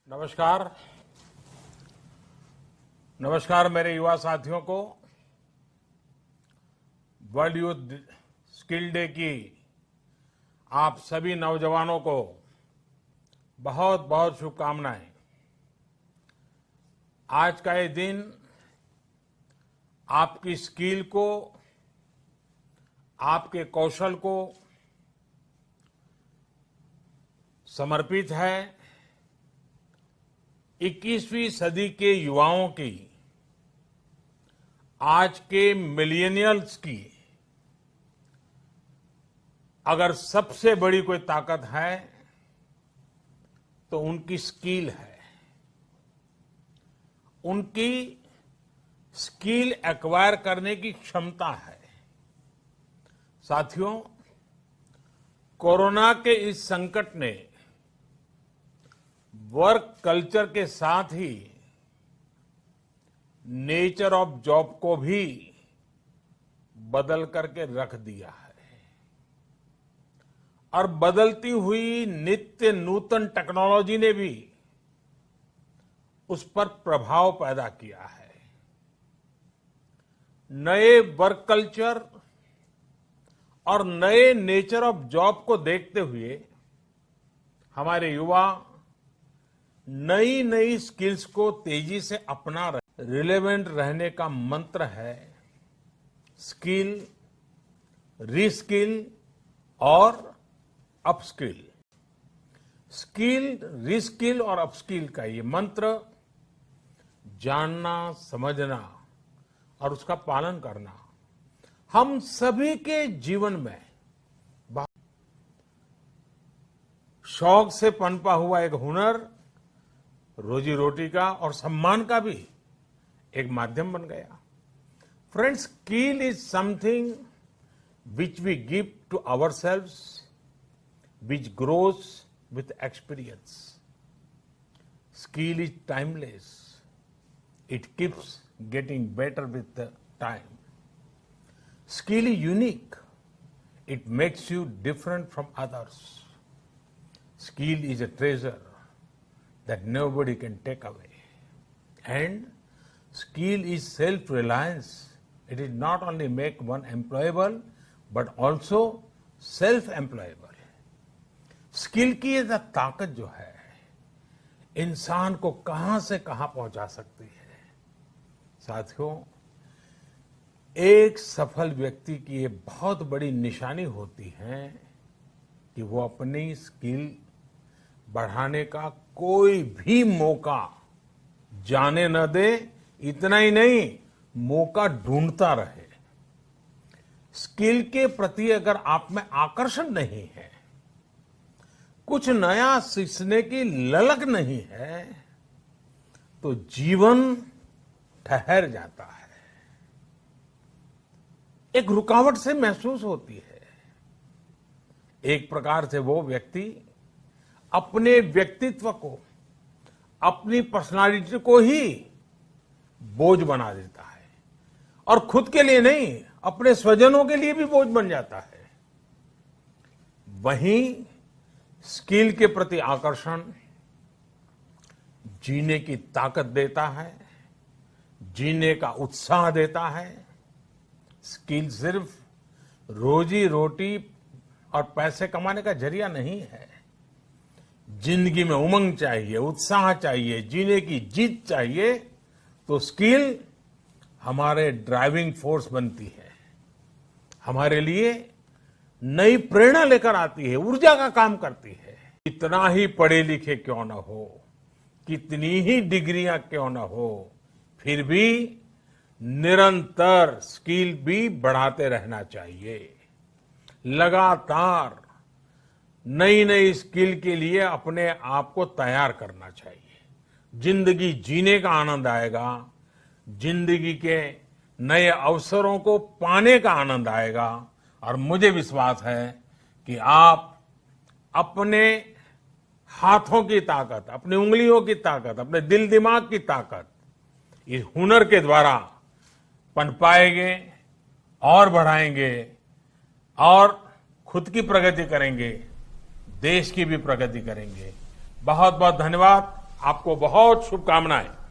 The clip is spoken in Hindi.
नमस्कार। नमस्कार मेरे युवा साथियों को। वर्ल्ड यूथ स्किल डे की आप सभी नौजवानों को बहुत बहुत शुभकामनाएं। आज का ये दिन आपकी स्किल को, आपके कौशल को समर्पित है। 21वीं सदी के युवाओं की, आज के मिलेनियल्स की अगर सबसे बड़ी कोई ताकत है तो उनकी स्किल है। उनकी स्किल एक्वायर करने की क्षमता है। साथियों, कोरोना के इस संकट ने वर्क कल्चर के साथ ही नेचर ऑफ जॉब को भी बदल करके रख दिया है और बदलती हुई नित्य नूतन टेक्नोलॉजी ने भी उस पर प्रभाव पैदा किया है। नए वर्क कल्चर और नए नेचर ऑफ जॉब को देखते हुए हमारे युवा नई नई स्किल्स को तेजी से अपना रहे। रिलेवेंट रहने का मंत्र है स्किल, रीस्किल और अपस्किल। स्किल, रीस्किल और अपस्किल का ये मंत्र जानना, समझना और उसका पालन करना हम सभी के जीवन में शौक से पनपा हुआ एक हुनर, रोजी रोटी का और सम्मान का भी एक माध्यम बन गया। Friends, skill is something which we give to ourselves, which grows with experience. Skill is timeless, it keeps getting better with the time. Skill is unique, it makes you different from others. Skill is a treasure that nobody can take away. And skill is self-reliance. It is not only make one employable, but also self-employable. Skill की ये ताकत जो है इंसान को कहां से कहां पहुंचा सकती है। साथियों, एक सफल व्यक्ति की ये बहुत बड़ी निशानी होती है कि वो अपनी स्किल बढ़ाने का कोई भी मौका जाने न दे। इतना ही नहीं, मौका ढूंढता रहे। स्किल के प्रति अगर आप में आकर्षण नहीं है, कुछ नया सीखने की ललक नहीं है, तो जीवन ठहर जाता है, एक रुकावट से महसूस होती है। एक प्रकार से वो व्यक्ति अपने व्यक्तित्व को, अपनी पर्सनालिटी को ही बोझ बना देता है और खुद के लिए नहीं, अपने स्वजनों के लिए भी बोझ बन जाता है। वहीं स्किल के प्रति आकर्षण जीने की ताकत देता है, जीने का उत्साह देता है। स्किल सिर्फ रोजी रोटी और पैसे कमाने का जरिया नहीं है। जिंदगी में उमंग चाहिए, उत्साह चाहिए, जीने की जीत चाहिए, तो स्किल हमारे ड्राइविंग फोर्स बनती है, हमारे लिए नई प्रेरणा लेकर आती है, ऊर्जा का काम करती है। कितना ही पढ़े लिखे क्यों न हो, कितनी ही डिग्रियां क्यों न हो, फिर भी निरंतर स्किल भी बढ़ाते रहना चाहिए। लगातार नई नई स्किल के लिए अपने आप को तैयार करना चाहिए। जिंदगी जीने का आनंद आएगा, जिंदगी के नए अवसरों को पाने का आनंद आएगा और मुझे विश्वास है कि आप अपने हाथों की ताकत, अपनी उंगलियों की ताकत, अपने दिल दिमाग की ताकत इस हुनर के द्वारा पनपाएंगे और बढ़ाएंगे और खुद की प्रगति करेंगे, देश की भी प्रगति करेंगे। बहुत बहुत धन्यवाद। आपको बहुत शुभकामनाएं।